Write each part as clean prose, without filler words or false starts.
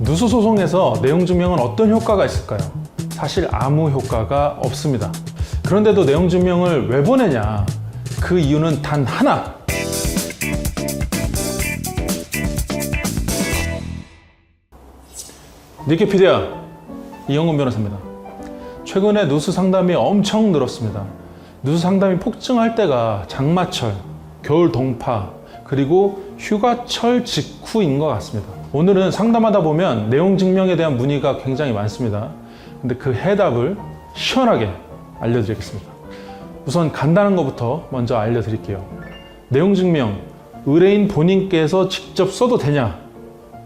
누수 소송에서 내용 증명은 어떤 효과가 있을까요? 사실 아무 효과가 없습니다. 그런데도 내용 증명을 왜 보내냐? 그 이유는 단 하나! 니키피디아 이영근 변호사입니다. 최근에 누수 상담이 엄청 늘었습니다. 누수 상담이 폭증할 때가 장마철, 겨울 동파, 그리고 휴가철 직후인 것 같습니다. 오늘은 상담하다 보면 내용 증명에 대한 문의가 굉장히 많습니다. 근데 그 해답을 시원하게 알려드리겠습니다. 우선 간단한 것부터 먼저 알려드릴게요. 내용 증명, 의뢰인 본인께서 직접 써도 되냐?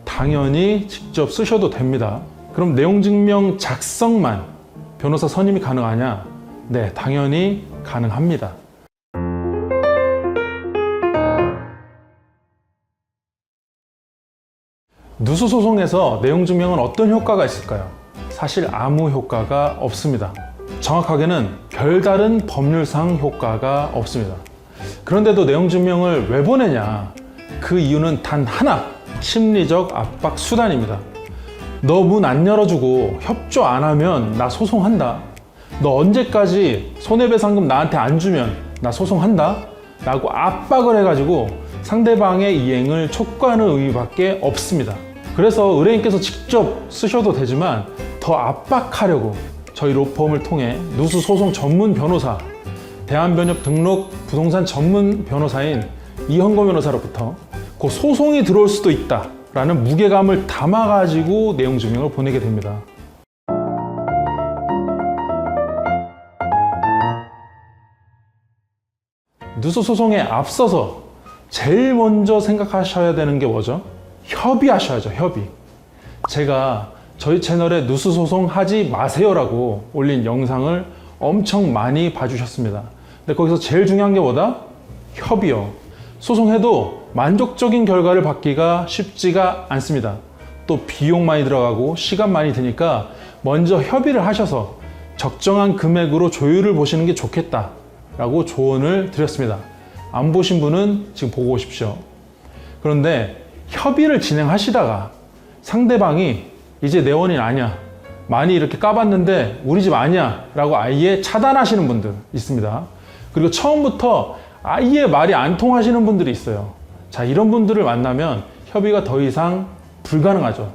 당연히 직접 쓰셔도 됩니다. 그럼 내용 증명 작성만 변호사 선임이 가능하냐? 네, 당연히 가능합니다. 누수 소송에서 내용 증명은 어떤 효과가 있을까요? 사실 아무 효과가 없습니다. 정확하게는 별다른 법률상 효과가 없습니다. 그런데도 내용 증명을 왜 보내냐? 그 이유는 단 하나! 심리적 압박 수단입니다. 너 문 안 열어주고 협조 안 하면 나 소송한다. 너 언제까지 손해배상금 나한테 안 주면 나 소송한다. 라고 압박을 해가지고 상대방의 이행을 촉구하는 의미밖에 없습니다. 그래서 의뢰인께서 직접 쓰셔도 되지만 더 압박하려고 저희 로펌을 통해 누수 소송 전문 변호사, 대한변협 등록 부동산 전문 변호사인 이현거 변호사로부터 그 소송이 들어올 수도 있다 라는 무게감을 담아가지고 내용 증명을 보내게 됩니다. 누수 소송에 앞서서 제일 먼저 생각하셔야 되는 게 뭐죠? 협의하셔야죠. 협의. 제가 저희 채널에 누수 소송 하지 마세요라고 올린 영상을 엄청 많이 봐주셨습니다. 근데 거기서 제일 중요한 게 뭐다? 협의요. 소송해도 만족적인 결과를 받기가 쉽지가 않습니다. 또 비용 많이 들어가고 시간 많이 드니까 먼저 협의를 하셔서 적정한 금액으로 조율을 보시는 게 좋겠다 라고 조언을 드렸습니다. 안 보신 분은 지금 보고 오십시오. 그런데 협의를 진행하시다가 상대방이 이제 내 원인 아니야, 많이 이렇게 까봤는데 우리 집 아니야 라고 아예 차단하시는 분들 있습니다. 그리고 처음부터 아예 말이 안 통하시는 분들이 있어요. 자, 이런 분들을 만나면 협의가 더 이상 불가능하죠.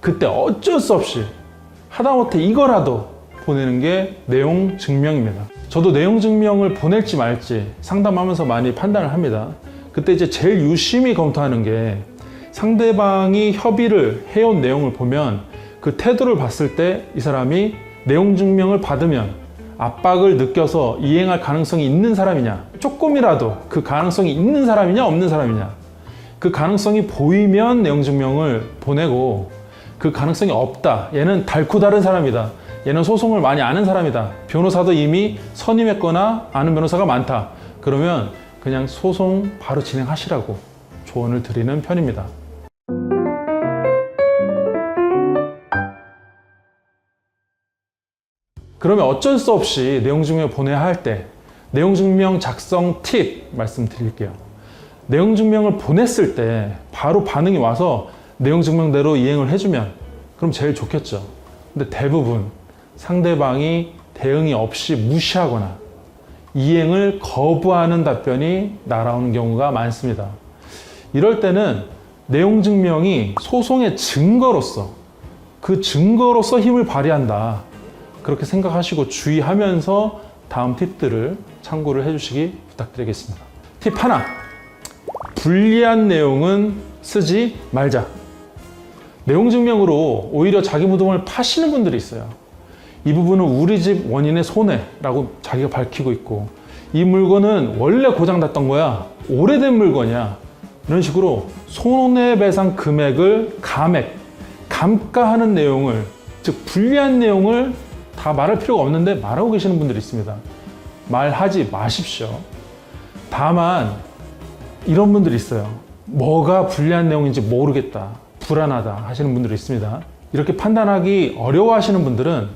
그때 어쩔 수 없이 하다못해 이거라도 보내는 게 내용 증명입니다. 저도 내용 증명을 보낼지 말지 상담하면서 많이 판단을 합니다. 그때 이제 제일 유심히 검토하는 게 상대방이 협의를 해온 내용을 보면 그 태도를 봤을 때 이 사람이 내용 증명을 받으면 압박을 느껴서 이행할 가능성이 있는 사람이냐, 조금이라도 그 가능성이 있는 사람이냐 없는 사람이냐, 그 가능성이 보이면 내용 증명을 보내고 그 가능성이 없다, 얘는 달고 다른 사람이다, 얘는 소송을 많이 아는 사람이다, 변호사도 이미 선임했거나 아는 변호사가 많다, 그러면 그냥 소송 바로 진행하시라고 조언을 드리는 편입니다. 그러면 어쩔 수 없이 내용 증명을 보내야 할 때 내용 증명 작성 팁 말씀드릴게요. 내용 증명을 보냈을 때 바로 반응이 와서 내용 증명대로 이행을 해주면 그럼 제일 좋겠죠. 근데 대부분 상대방이 대응이 없이 무시하거나 이행을 거부하는 답변이 날아오는 경우가 많습니다. 이럴 때는 내용 증명이 소송의 증거로서, 그 증거로서 힘을 발휘한다, 그렇게 생각하시고 주의하면서 다음 팁들을 참고를 해주시기 부탁드리겠습니다. 팁 하나, 불리한 내용은 쓰지 말자. 내용 증명으로 오히려 자기 무덤을 파시는 분들이 있어요. 이 부분은 우리 집 원인의 손해라고 자기가 밝히고 있고, 이 물건은 원래 고장났던 거야, 오래된 물건이야, 이런 식으로 손해배상 금액을 감가하는 내용을, 즉 불리한 내용을 다 말할 필요가 없는데 말하고 계시는 분들이 있습니다. 말하지 마십시오. 다만 이런 분들이 있어요. 뭐가 불리한 내용인지 모르겠다, 불안하다 하시는 분들이 있습니다. 이렇게 판단하기 어려워하시는 분들은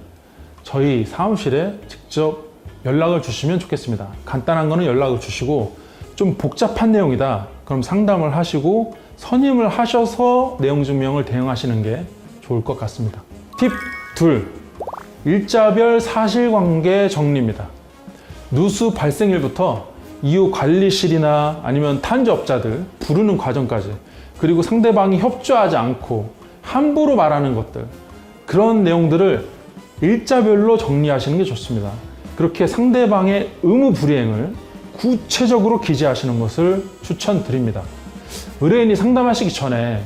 저희 사무실에 직접 연락을 주시면 좋겠습니다. 간단한 거는 연락을 주시고, 좀 복잡한 내용이다 그럼 상담을 하시고 선임을 하셔서 내용 증명을 대응하시는 게 좋을 것 같습니다. 팁 2. 일자별 사실관계 정리입니다. 누수 발생일부터 이후 관리실이나 아니면 탄저업자들 부르는 과정까지, 그리고 상대방이 협조하지 않고 함부로 말하는 것들, 그런 내용들을 일자별로 정리하시는 게 좋습니다. 그렇게 상대방의 의무 불이행을 구체적으로 기재하시는 것을 추천드립니다. 의뢰인이 상담하시기 전에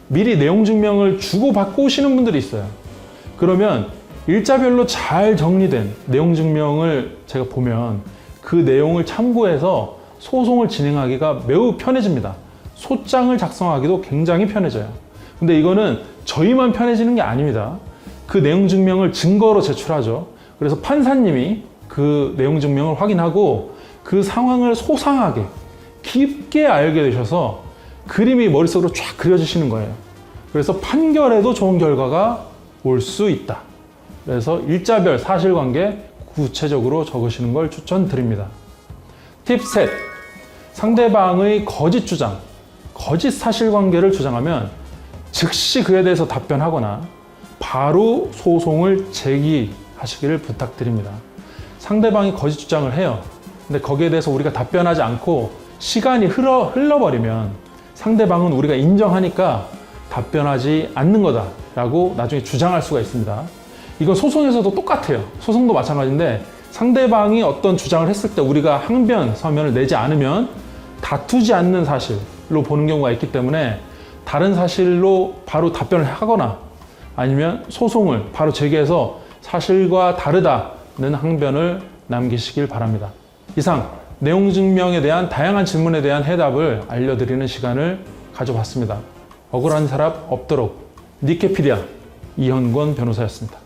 미리 내용 증명을 주고받고 오시는 분들이 있어요. 그러면 일자별로 잘 정리된 내용 증명을 제가 보면 그 내용을 참고해서 소송을 진행하기가 매우 편해집니다. 소장을 작성하기도 굉장히 편해져요. 근데 이거는 저희만 편해지는 게 아닙니다. 그 내용 증명을 증거로 제출하죠. 그래서 판사님이 그 내용 증명을 확인하고 그 상황을 소상하게 깊게 알게 되셔서 그림이 머릿속으로 쫙 그려지시는 거예요. 그래서 판결에도 좋은 결과가 올 수 있다. 그래서 일자별 사실관계 구체적으로 적으시는 걸 추천드립니다. 팁 셋. 상대방의 거짓 주장, 거짓 사실관계를 주장하면 즉시 그에 대해서 답변하거나 바로 소송을 제기하시기를 부탁드립니다. 상대방이 거짓 주장을 해요. 근데 거기에 대해서 우리가 답변하지 않고 시간이 흘러버리면 상대방은 우리가 인정하니까 답변하지 않는 거다라고 나중에 주장할 수가 있습니다. 이건 소송에서도 똑같아요. 소송도 마찬가지인데 상대방이 어떤 주장을 했을 때 우리가 항변, 서면을 내지 않으면 다투지 않는 사실로 보는 경우가 있기 때문에 다른 사실로 바로 답변을 하거나 아니면 소송을 바로 제기해서 사실과 다르다는 항변을 남기시길 바랍니다. 이상 내용 증명에 대한 다양한 질문에 대한 해답을 알려드리는 시간을 가져봤습니다. 억울한 사람 없도록 니케피디아 이현권 변호사였습니다.